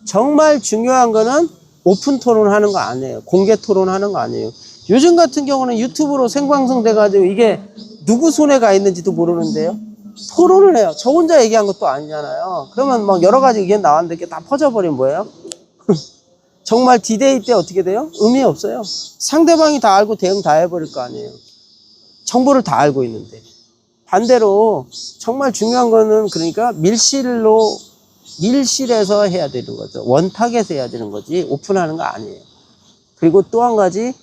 정말 중요한 거는 오픈 토론하는 거 아니에요. 공개 토론하는 거 아니에요. 요즘 같은 경우는 유튜브로 생방송 돼가지고 이게 누구 손에 가 있는지도 모르는데요. 토론을 해요. 저 혼자 얘기한 것도 아니잖아요. 그러면 막 여러 가지 의견 나왔는데 이게 다 퍼져버리면 뭐예요? 정말 디데이 때 어떻게 돼요? 의미 없어요. 상대방이 다 알고 대응 다 해버릴 거 아니에요. 정보를 다 알고 있는데. 반대로 정말 중요한 거는 그러니까 밀실에서 해야 되는 거죠. 원탁에서 해야 되는 거지 오픈하는 거 아니에요. 그리고 또 한 가지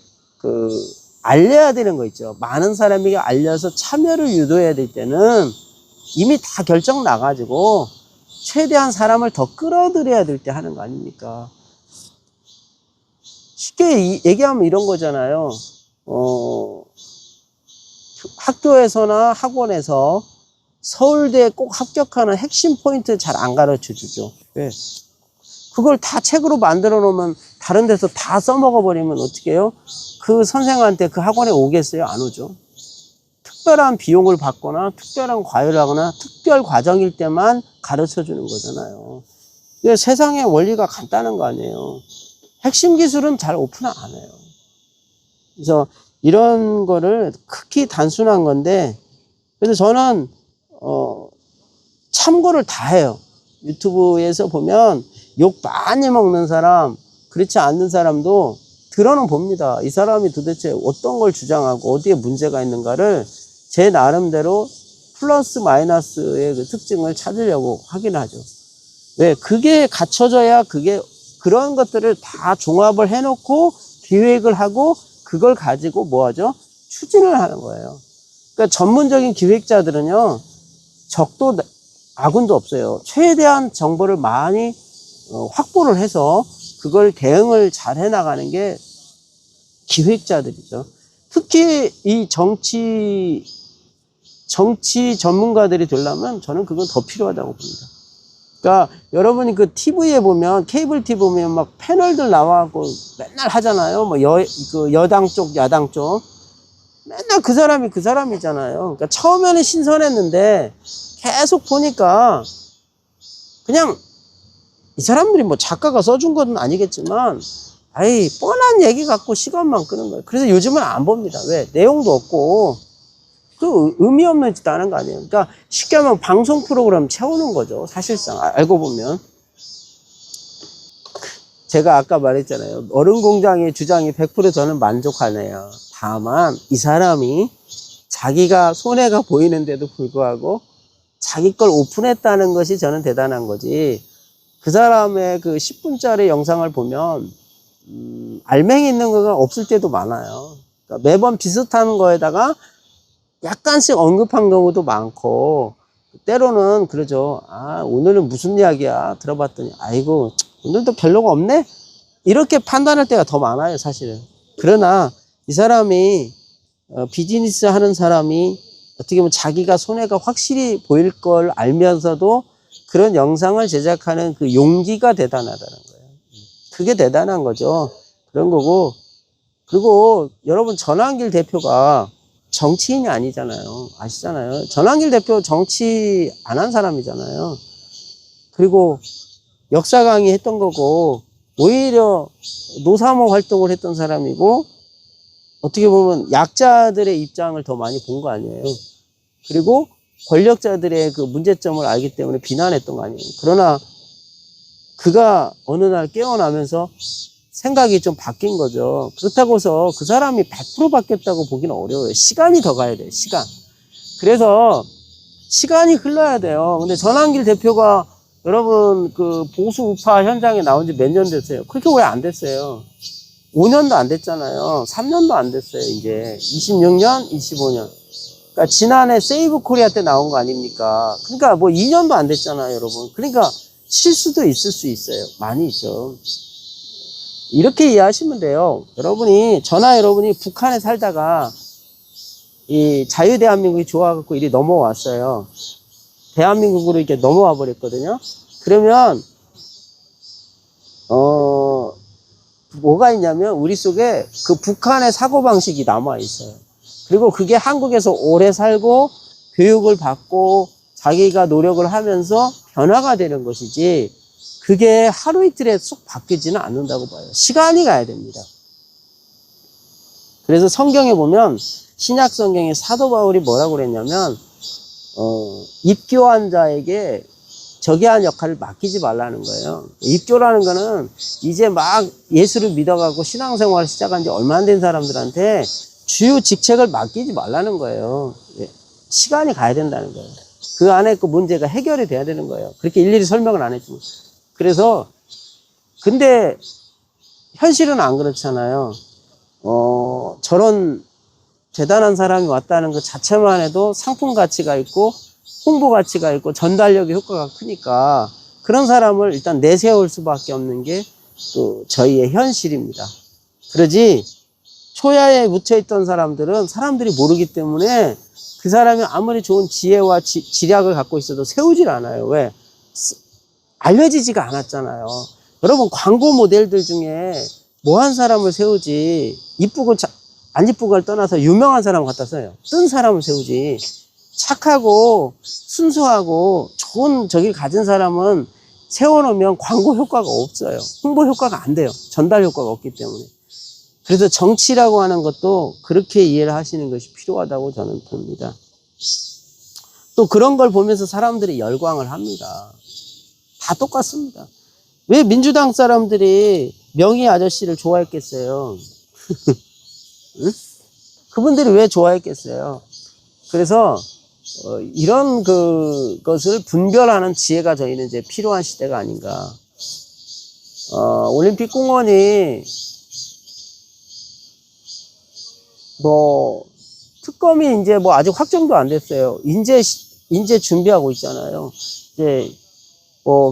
알려야 되는 거 있죠. 많은 사람에게 알려서 참여를 유도해야 될 때는 이미 다 결정 나가지고 최대한 사람을 더 끌어들여야 될 때 하는 거 아닙니까? 쉽게 얘기하면 이런 거잖아요. 학교에서나 학원에서 서울대에 꼭 합격하는 핵심 포인트 잘 안 가르쳐 주죠. 왜? 그걸 다 책으로 만들어 놓으면 다른 데서 다 써먹어 버리면 어떻게 해요? 그 선생한테 그 학원에 오겠어요? 안 오죠. 특별한 비용을 받거나 특별한 과외를 하거나 특별 과정일 때만 가르쳐 주는 거잖아요. 세상의 원리가 간단한 거 아니에요. 핵심 기술은 잘 오픈 안 해요. 그래서 이런 거를 극히 단순한 건데, 그래서 저는 참고를 다 해요. 유튜브에서 보면 욕 많이 먹는 사람, 그렇지 않는 사람도 들어는 봅니다. 이 사람이 도대체 어떤 걸 주장하고 어디에 문제가 있는가를 제 나름대로 플러스 마이너스의 그 특징을 찾으려고 확인하죠. 왜? 그게 갖춰져야 그런 것들을 다 종합을 해놓고 기획을 하고 그걸 가지고 뭐 하죠? 추진을 하는 거예요. 그러니까 전문적인 기획자들은요, 적도 아군도 없어요. 최대한 정보를 많이 확보를 해서 그걸 대응을 잘 해나가는 게 기획자들이죠. 특히 이 정치 전문가들이 되려면 저는 그건 더 필요하다고 봅니다. 그러니까 여러분이 그 TV에 보면, 케이블 TV 보면 막 패널들 나와갖고 맨날 하잖아요. 뭐 여당 쪽, 야당 쪽. 맨날 그 사람이잖아요. 그러니까 처음에는 신선했는데 계속 보니까 그냥 이 사람들이 뭐 작가가 써준 건 아니겠지만, 뻔한 얘기 갖고 시간만 끄는 거예요. 그래서 요즘은 안 봅니다. 왜? 내용도 없고, 의미 없는 짓 하는 거 아니에요. 그러니까 쉽게 하면 방송 프로그램 채우는 거죠. 사실상 알고 보면. 제가 아까 말했잖아요. 얼음공장의 주장이 100% 저는 만족하네요. 다만 이 사람이 자기가 손해가 보이는데도 불구하고 자기 걸 오픈했다는 것이 저는 대단한 거지. 그 사람의 그 10분짜리 영상을 보면 알맹이 있는 거가 없을 때도 많아요. 그러니까 매번 비슷한 거에다가 약간씩 언급한 경우도 많고, 때로는 그러죠. 오늘은 무슨 이야기야? 들어봤더니 아이고 오늘도 별로가 없네? 이렇게 판단할 때가 더 많아요, 사실은. 그러나 이 사람이 비즈니스 하는 사람이 어떻게 보면 자기가 손해가 확실히 보일 걸 알면서도 그런 영상을 제작하는 그 용기가 대단하다는 거예요. 그게 대단한 거죠. 그런 거고. 그리고 여러분, 전환길 대표가 정치인이 아니잖아요. 아시잖아요. 전환길 대표 정치 안 한 사람이잖아요. 그리고 역사 강의 했던 거고, 오히려 노사모 활동을 했던 사람이고, 어떻게 보면 약자들의 입장을 더 많이 본 거 아니에요. 그리고 권력자들의 그 문제점을 알기 때문에 비난했던 거 아니에요. 그러나 그가 어느 날 깨어나면서 생각이 좀 바뀐 거죠. 그렇다고 해서 그 사람이 100% 바뀌었다고 보기는 어려워요. 시간이 더 가야 돼요. 시간. 그래서 시간이 흘러야 돼요. 근데 전환길 대표가 여러분 그 보수 우파 현장에 나온 지 몇 년 됐어요? 그렇게 오래 안 됐어요. 5년도 안 됐잖아요. 3년도 안 됐어요. 이제 26년, 25년. 그러니까 지난해 세이브 코리아 때 나온 거 아닙니까? 그러니까 뭐 2년도 안 됐잖아요, 여러분. 그러니까 실수도 있을 수 있어요. 많이 있죠. 이렇게 이해하시면 돼요. 저나 여러분이 북한에 살다가 이 자유대한민국이 좋아갖고 이리 넘어왔어요. 대한민국으로 이렇게 넘어와 버렸거든요. 그러면 뭐가 있냐면 우리 속에 그 북한의 사고방식이 남아 있어요. 그리고 그게 한국에서 오래 살고 교육을 받고 자기가 노력을 하면서 변화가 되는 것이지, 그게 하루 이틀에 쏙 바뀌지는 않는다고 봐요. 시간이 가야 됩니다. 그래서 성경에 보면 신약 성경에 사도 바울이 뭐라고 그랬냐면 입교한 자에게 저기한 역할을 맡기지 말라는 거예요. 입교라는 거는 이제 막 예수를 믿어가고 신앙생활을 시작한 지 얼마 안 된 사람들한테 주요 직책을 맡기지 말라는 거예요. 시간이 가야 된다는 거예요. 그 안에 그 문제가 해결이 돼야 되는 거예요. 그렇게 일일이 설명을 안 했지만. 그래서 근데 현실은 안 그렇잖아요. 저런 대단한 사람이 왔다는 것 자체만 해도 상품 가치가 있고 홍보 가치가 있고 전달력의 효과가 크니까 그런 사람을 일단 내세울 수밖에 없는 게 또 저희의 현실입니다. 그러지 초야에 묻혀있던 사람들은 사람들이 모르기 때문에 그 사람이 아무리 좋은 지혜와 지략을 갖고 있어도 세우질 않아요. 왜? 알려지지가 않았잖아요. 여러분 광고 모델들 중에 뭐한 사람을 세우지 이쁘고 안 이쁘고를 떠나서 유명한 사람 갖다 써요. 뜬 사람을 세우지. 착하고 순수하고 좋은 저기를 가진 사람은 세워놓으면 광고 효과가 없어요. 홍보 효과가 안 돼요. 전달 효과가 없기 때문에. 그래서 정치라고 하는 것도 그렇게 이해를 하시는 것이 필요하다고 저는 봅니다. 또 그런 걸 보면서 사람들이 열광을 합니다. 다 똑같습니다. 왜 민주당 사람들이 명희 아저씨를 좋아했겠어요? 응? 그분들이 왜 좋아했겠어요? 그래서 이런 것을 분별하는 지혜가 저희는 이제 필요한 시대가 아닌가. 올림픽 공원이 특검이 이제 아직 확정도 안 됐어요. 인제 준비하고 있잖아요. 이제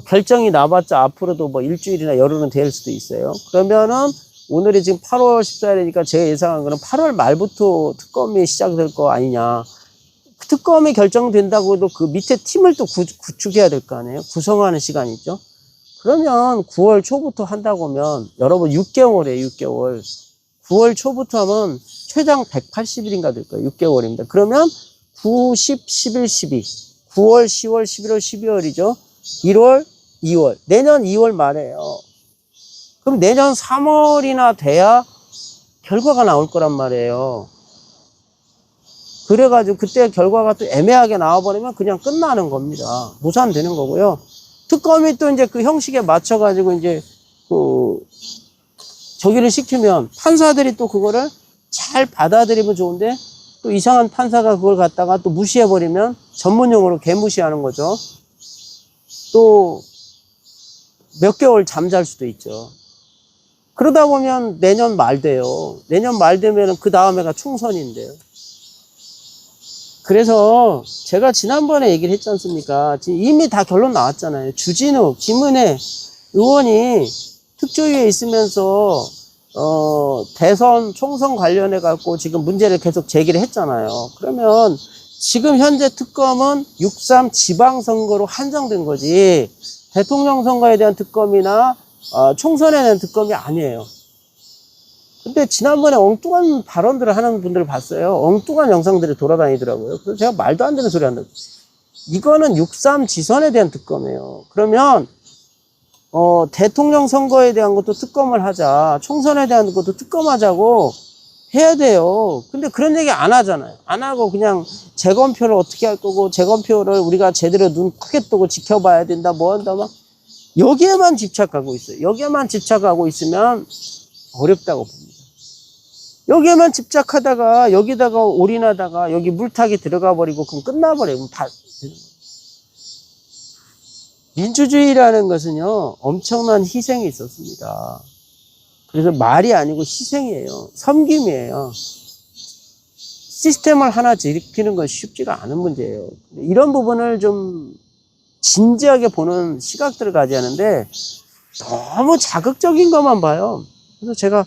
결정이 나봤자 앞으로도 일주일이나 열흘은 될 수도 있어요. 그러면은 오늘이 지금 8월 14일이니까 제가 예상한 거는 8월 말부터 특검이 시작될 거 아니냐. 특검이 결정된다고 해도 그 밑에 팀을 또 구축해야 될 거 아니에요? 구성하는 시간이 있죠? 그러면 9월 초부터 한다고 하면, 여러분 6개월이에요, 6개월. 9월 초부터 하면 최장 180일인가 될 거예요. 6개월입니다. 그러면 9, 10, 11, 12. 9월, 10월, 11월, 12월이죠. 1월, 2월. 내년 2월 말이에요. 그럼 내년 3월이나 돼야 결과가 나올 거란 말이에요. 그래가지고 그때 결과가 또 애매하게 나와버리면 그냥 끝나는 겁니다. 무산되는 거고요. 특검이 또 이제 그 형식에 맞춰가지고 이제 저기를 시키면 판사들이 또 그거를 잘 받아들이면 좋은데 또 이상한 판사가 그걸 갖다가 또 무시해버리면 전문용어로 개무시하는 거죠. 또 몇 개월 잠잘 수도 있죠. 그러다 보면 내년 말 돼요. 내년 말 되면 그 다음에가 충선인데요. 그래서 제가 지난번에 얘기를 했지 않습니까? 지금 이미 다 결론 나왔잖아요. 주진우, 김은혜 의원이 특조위에 있으면서 대선, 총선 관련해 갖고 지금 문제를 계속 제기를 했잖아요. 그러면 지금 현재 특검은 6.3 지방선거로 한정된 거지 대통령 선거에 대한 특검이나 총선에 대한 특검이 아니에요. 근데 지난번에 엉뚱한 발언들을 하는 분들을 봤어요. 엉뚱한 영상들이 돌아다니더라고요. 그래서 제가 말도 안 되는 소리 한다. 이거는 6.3 지선에 대한 특검이에요. 그러면 대통령 선거에 대한 것도 특검을 하자. 총선에 대한 것도 특검하자고 해야 돼요. 근데 그런 얘기 안 하잖아요. 안 하고 그냥 재검표를 어떻게 할 거고 재검표를 우리가 제대로 눈 크게 뜨고 지켜봐야 된다. 뭐 한다 막 여기에만 집착하고 있어요. 여기에만 집착하고 있으면 어렵다고 봅니다. 여기에만 집착하다가 여기다가 올인하다가 여기 물타기 들어가 버리고 그럼 끝나버려요. 그럼 다 민주주의라는 것은요 엄청난 희생이 있었습니다. 그래서 말이 아니고 희생이에요. 섬김이에요. 시스템을 하나 지키는 건 쉽지가 않은 문제예요. 이런 부분을 좀 진지하게 보는 시각들을 가져야 하는데 너무 자극적인 것만 봐요. 그래서 제가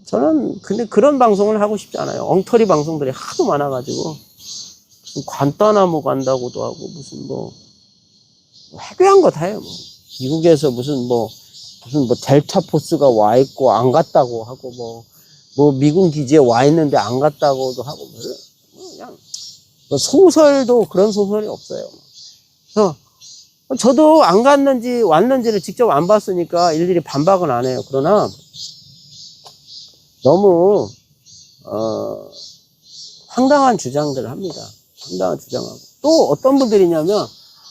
저는 근데 그런 방송을 하고 싶지 않아요. 엉터리 방송들이 하도 많아가지고 무슨 관따나무 간다고도 하고 무슨 해괴한 거 다 해요. 미국에서 무슨 델타 포스가 와 있고 안 갔다고 하고 미군 기지에 와 있는데 안 갔다고도 하고 그냥 소설도 그런 소설이 없어요. 그래서 저도 안 갔는지 왔는지를 직접 안 봤으니까 일일이 반박은 안 해요. 그러나 너무 황당한 주장들을 합니다. 황당한 주장하고. 또 어떤 분들이냐면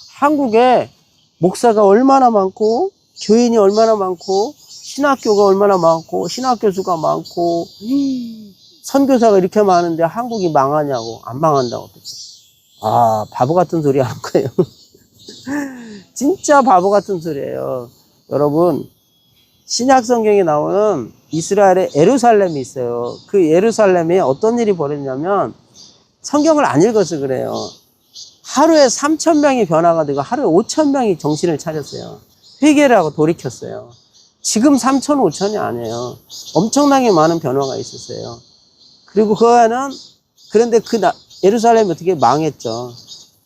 한국에 목사가 얼마나 많고 교인이 얼마나 많고 신학교가 얼마나 많고 신학교수가 많고 선교사가 이렇게 많은데 한국이 망하냐고. 안 망한다고. 아, 바보 같은 소리 하는 거예요. 진짜 바보 같은 소리예요. 여러분, 신약 성경에 나오는 이스라엘의 예루살렘이 있어요. 그 예루살렘에 어떤 일이 벌어졌냐면 성경을 안 읽어서 그래요. 하루에 3,000명이 변화가 되고 하루에 5,000명이 정신을 차렸어요. 회개를 하고 돌이켰어요. 지금 3,000, 5,000이 아니에요. 엄청나게 많은 변화가 있었어요. 그리고 그런데 예루살렘이 어떻게 망했죠.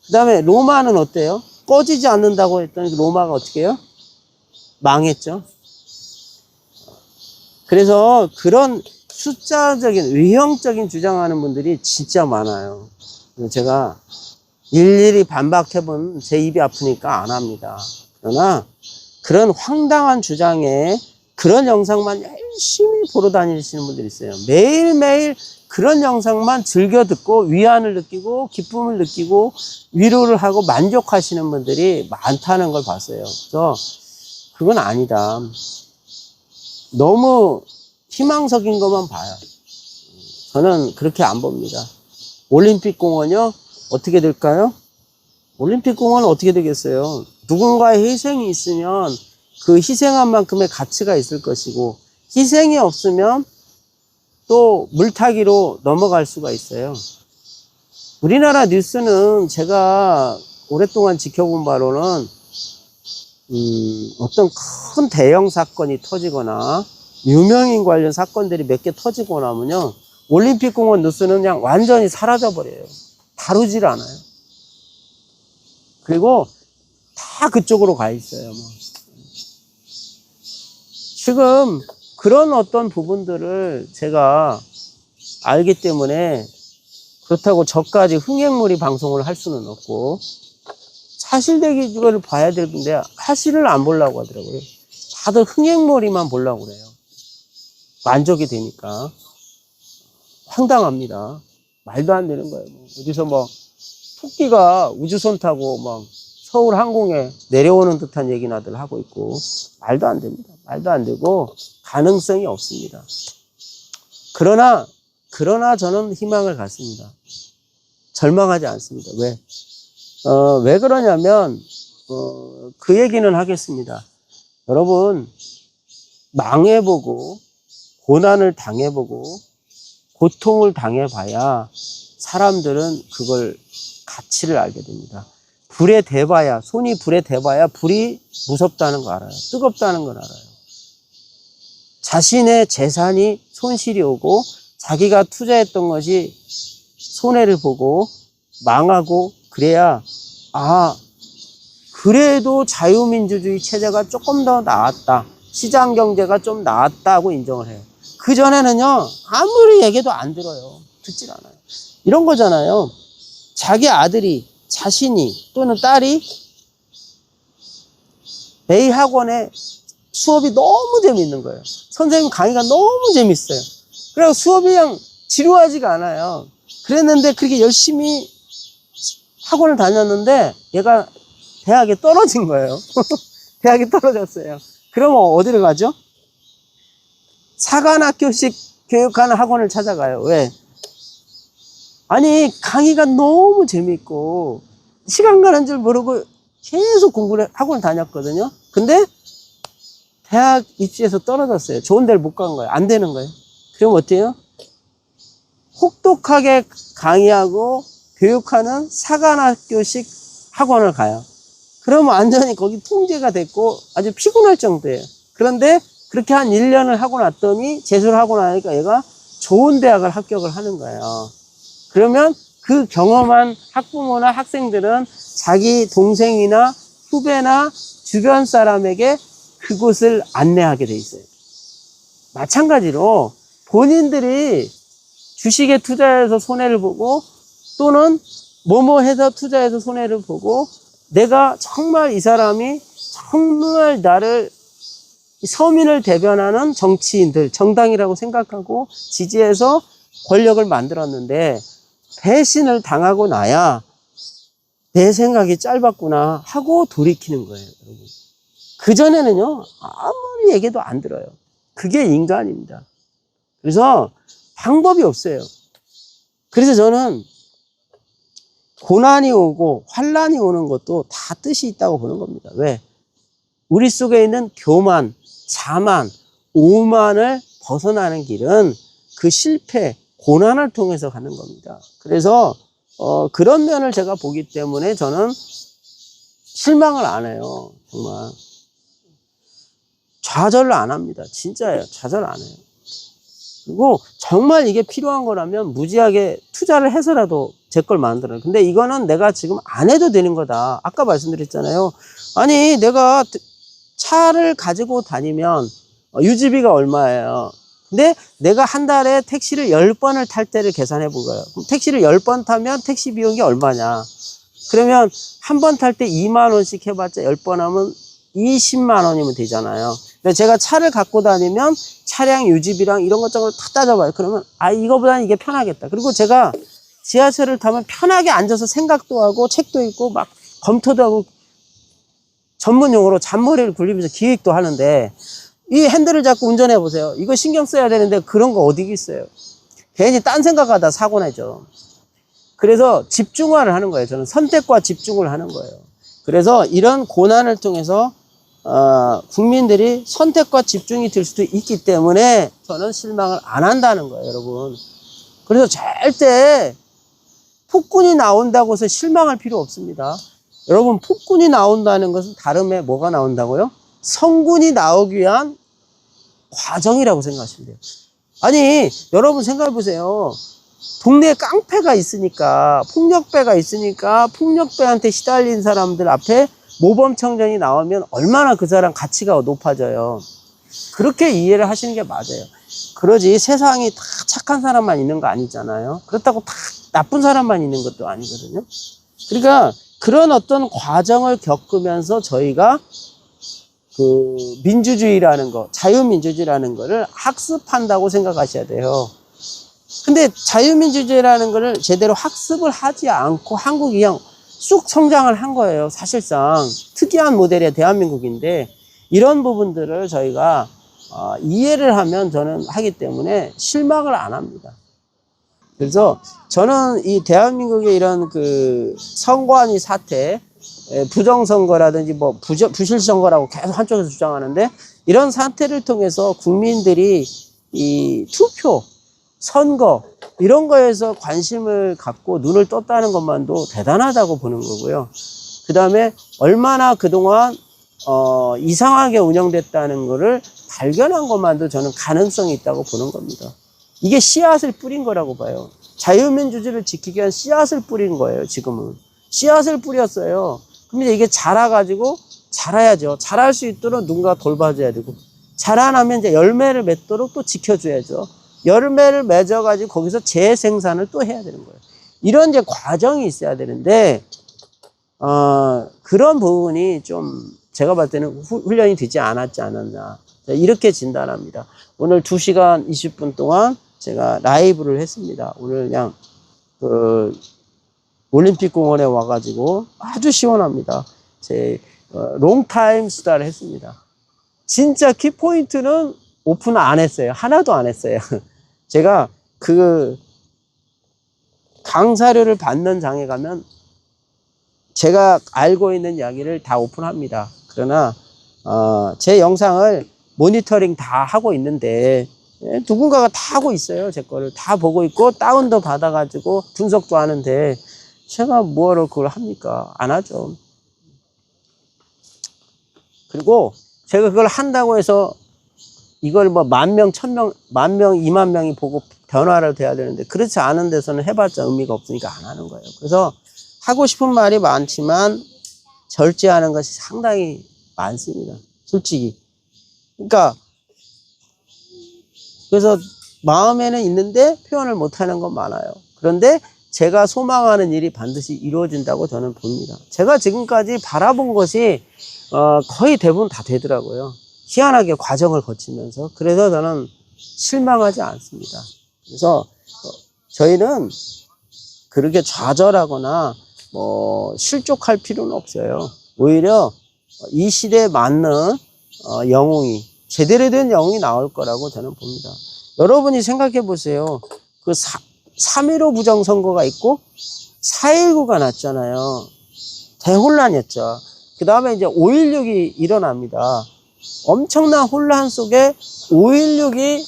그 다음에 로마는 어때요? 꺼지지 않는다고 했더니 로마가 어떻게 해요? 망했죠. 그래서 그런 숫자적인 외형적인 주장하는 분들이 진짜 많아요. 제가 일일이 반박해본 제 입이 아프니까 안 합니다. 그러나 그런 황당한 주장에 그런 영상만 열심히 보러 다니시는 분들이 있어요. 매일매일 그런 영상만 즐겨 듣고 위안을 느끼고 기쁨을 느끼고 위로를 하고 만족하시는 분들이 많다는 걸 봤어요. 그래서 그건 아니다. 너무 희망적인 것만 봐요. 저는 그렇게 안 봅니다. 올림픽 공원이요? 어떻게 될까요? 올림픽 공원은 어떻게 되겠어요? 누군가의 희생이 있으면 그 희생한 만큼의 가치가 있을 것이고 희생이 없으면 또 물타기로 넘어갈 수가 있어요. 우리나라 뉴스는 제가 오랫동안 지켜본 바로는 어떤 큰 대형 사건이 터지거나 유명인 관련 사건들이 몇 개 터지고 나면요 올림픽 공원 뉴스는 그냥 완전히 사라져 버려요. 다루질 않아요. 그리고 다 그쪽으로 가 있어요. 지금 그런 어떤 부분들을 제가 알기 때문에 그렇다고 저까지 흥행물이 방송을 할 수는 없고 사실되기 이거를 봐야 되는데 사실을 안 보려고 하더라고요. 다들 흥행물이만 보려고 그래요. 만족이 되니까. 황당합니다. 말도 안 되는 거예요. 어디서 토끼가 우주선 타고 서울 항공에 내려오는 듯한 얘기나들 하고 있고 말도 안 됩니다. 말도 안 되고 가능성이 없습니다. 그러나 저는 희망을 갖습니다. 절망하지 않습니다. 왜? 왜 그러냐면 그 얘기는 하겠습니다. 여러분 망해보고 고난을 당해보고 고통을 당해봐야 사람들은 그걸 가치를 알게 됩니다. 불에 대봐야 손이 불에 대봐야 불이 무섭다는 거 알아요. 뜨겁다는 걸 알아요. 자신의 재산이 손실이 오고 자기가 투자했던 것이 손해를 보고 망하고 그래야 그래도 자유민주주의 체제가 조금 더 나았다. 시장경제가 좀 나았다고 인정을 해요. 그전에는요 아무리 얘기해도 안 들어요. 듣질 않아요. 이런 거잖아요. 자기 아들이 자신이 또는 딸이 A 학원에 수업이 너무 재밌는 거예요. 선생님 강의가 너무 재밌어요. 그래서 수업이 그냥 지루하지가 않아요. 그랬는데 그렇게 열심히 학원을 다녔는데 얘가 대학에 떨어진 거예요. 대학에 떨어졌어요. 그러면 어디를 가죠? 사관학교식 교육하는 학원을 찾아가요. 왜? 아니 강의가 너무 재밌고 시간 가는 줄 모르고 계속 공부를 학원을 다녔거든요. 근데 대학 입시에서 떨어졌어요. 좋은 데를 못 간 거예요. 안 되는 거예요. 그럼 어때요? 혹독하게 강의하고 교육하는 사관학교식 학원을 가요. 그러면 완전히 거기 통제가 됐고 아주 피곤할 정도예요. 그런데 그렇게 한 1년을 하고 났더니 재수를 하고 나니까 얘가 좋은 대학을 합격을 하는 거예요. 그러면 그 경험한 학부모나 학생들은 자기 동생이나 후배나 주변 사람에게 그곳을 안내하게 돼 있어요. 마찬가지로 본인들이 주식에 투자해서 손해를 보고 또는 뭐뭐 해서 투자해서 손해를 보고 내가 정말 이 사람이 정말 나를 서민을 대변하는 정치인들, 정당이라고 생각하고 지지해서 권력을 만들었는데 배신을 당하고 나야 내 생각이 짧았구나 하고 돌이키는 거예요, 여러분. 그전에는요, 아무리 얘기해도 안 들어요. 그게 인간입니다. 그래서 방법이 없어요. 그래서 저는 고난이 오고 환난이 오는 것도 다 뜻이 있다고 보는 겁니다. 왜? 우리 속에 있는 교만, 자만, 오만을 벗어나는 길은 그 실패, 고난을 통해서 가는 겁니다. 그래서 그런 면을 제가 보기 때문에 저는 실망을 안 해요. 정말 좌절을 안 합니다. 진짜예요. 좌절 안 해요. 그리고 정말 이게 필요한 거라면 무지하게 투자를 해서라도 제 걸 만들어요. 근데 이거는 내가 지금 안 해도 되는 거다. 아까 말씀드렸잖아요. 아니 내가 차를 가지고 다니면 유지비가 얼마예요? 근데 내가 한 달에 택시를 10번을 탈 때를 계산해 본 거예요. 그럼 택시를 10번 타면 택시 비용이 얼마냐? 그러면 한 번 탈 때 2만 원씩 해봤자 10번 하면 20만 원이면 되잖아요. 근데 제가 차를 갖고 다니면 차량 유지비랑 이런 것저것 다 따져봐요. 그러면 이거보다는 이게 편하겠다. 그리고 제가 지하철을 타면 편하게 앉아서 생각도 하고 책도 읽고 막 검토도 하고 전문 용어로 잔머리를 굴리면서 기획도 하는데 이 핸들을 잡고 운전해 보세요. 이거 신경 써야 되는데 그런 거 어디 있어요? 괜히 딴 생각하다 사고 나죠. 그래서 집중화를 하는 거예요. 저는 선택과 집중을 하는 거예요. 그래서 이런 고난을 통해서 국민들이 선택과 집중이 될 수도 있기 때문에 저는 실망을 안 한다는 거예요, 여러분. 그래서 절대 폭군이 나온다고 해서 실망할 필요 없습니다. 여러분, 폭군이 나온다는 것은 다름에 뭐가 나온다고요? 성군이 나오기 위한 과정이라고 생각하시면 돼요. 아니, 여러분 생각해 보세요. 동네에 깡패가 있으니까, 폭력배가 있으니까 폭력배한테 시달린 사람들 앞에 모범청년이 나오면 얼마나 그 사람 가치가 높아져요. 그렇게 이해를 하시는 게 맞아요. 그러지 세상이 다 착한 사람만 있는 거 아니잖아요. 그렇다고 다 나쁜 사람만 있는 것도 아니거든요. 그러니까 그런 어떤 과정을 겪으면서 저희가 그 민주주의라는 거, 자유민주주의라는 거를 학습한다고 생각하셔야 돼요. 근데 자유민주주의라는 거를 제대로 학습을 하지 않고 한국이 그냥 쑥 성장을 한 거예요. 사실상 특이한 모델의 대한민국인데 이런 부분들을 저희가 이해를 하면 저는 하기 때문에 실망을 안 합니다. 그래서 저는 이 대한민국의 이런 그 선관위 사태, 부정선거라든지 뭐 부실선거라고 계속 한쪽에서 주장하는데 이런 사태를 통해서 국민들이 이 투표, 선거 이런 거에서 관심을 갖고 눈을 떴다는 것만도 대단하다고 보는 거고요. 그 다음에 얼마나 그동안 이상하게 운영됐다는 거를 발견한 것만도 저는 가능성이 있다고 보는 겁니다. 이게 씨앗을 뿌린 거라고 봐요. 자유민주주의를 지키기 위한 씨앗을 뿌린 거예요. 지금은 씨앗을 뿌렸어요. 그럼 이게 자라가지고 자라야죠. 자랄 수 있도록 누군가 돌봐줘야 되고 자라나면 이제 열매를 맺도록 또 지켜줘야죠. 열매를 맺어가지고 거기서 재생산을 또 해야 되는 거예요. 이런 이제 과정이 있어야 되는데 그런 부분이 좀 제가 봤을 때는 훈련이 되지 않았지 않았나 이렇게 진단합니다. 오늘 2시간 20분 동안 제가 라이브를 했습니다. 오늘 그냥 그 올림픽공원에 와가지고 아주 시원합니다. 제 롱타임 수다를 했습니다. 진짜 키포인트는 오픈 안 했어요. 하나도 안 했어요. 제가 그 강사료를 받는 장에 가면 제가 알고 있는 이야기를 다 오픈합니다. 그러나 제 영상을 모니터링 다 하고 있는데 누군가가 다 하고 있어요. 제 거를 다 보고 있고 다운도 받아가지고 분석도 하는데 제가 뭐하러 그걸 합니까? 안 하죠. 그리고 제가 그걸 한다고 해서 이걸 뭐 10,000명, 1,000명, 10,000명, 20,000명이 보고 변화를 돼야 되는데 그렇지 않은 데서는 해봤자 의미가 없으니까 안 하는 거예요. 그래서 하고 싶은 말이 많지만 절제하는 것이 상당히 많습니다. 솔직히. 그러니까 그래서 마음에는 있는데 표현을 못하는 건 많아요. 그런데 제가 소망하는 일이 반드시 이루어진다고 저는 봅니다. 제가 지금까지 바라본 것이 거의 대부분 다 되더라고요. 희한하게 과정을 거치면서. 그래서 저는 실망하지 않습니다. 그래서 저희는 그렇게 좌절하거나 실족할 필요는 없어요. 오히려 이 시대에 맞는 영웅이, 제대로 된 영웅이 나올 거라고 저는 봅니다. 여러분이 생각해 보세요. 그 3.15 부정선거가 있고 4.19가 났잖아요. 대혼란이었죠. 그 다음에 이제 5.16이 일어납니다. 엄청난 혼란 속에 5.16이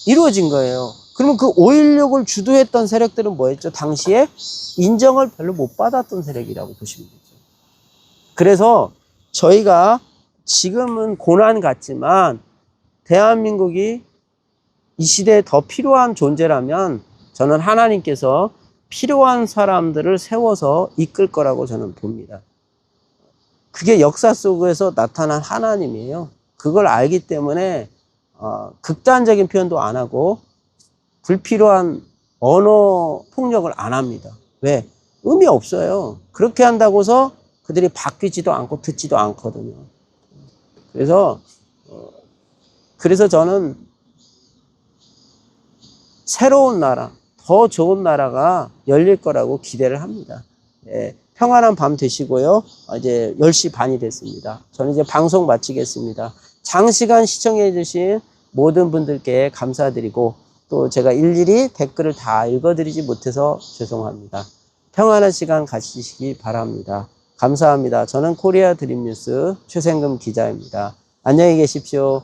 이루어진 거예요. 그러면 그 5.16을 주도했던 세력들은 뭐였죠? 당시에 인정을 별로 못 받았던 세력이라고 보시면 되죠. 그래서 저희가 지금은 고난 같지만 대한민국이 이 시대에 더 필요한 존재라면 저는 하나님께서 필요한 사람들을 세워서 이끌 거라고 저는 봅니다. 그게 역사 속에서 나타난 하나님이에요. 그걸 알기 때문에 극단적인 표현도 안 하고 불필요한 언어 폭력을 안 합니다. 왜? 의미 없어요. 그렇게 한다고 해서 그들이 바뀌지도 않고 듣지도 않거든요. 그래서 저는 새로운 나라, 더 좋은 나라가 열릴 거라고 기대를 합니다. 예, 평안한 밤 되시고요. 이제 10시 반이 됐습니다. 저는 이제 방송 마치겠습니다. 장시간 시청해 주신 모든 분들께 감사드리고 또 제가 일일이 댓글을 다 읽어드리지 못해서 죄송합니다. 평안한 시간 가지시기 바랍니다. 감사합니다. 저는 코리아 드림뉴스 최생금 기자입니다. 안녕히 계십시오.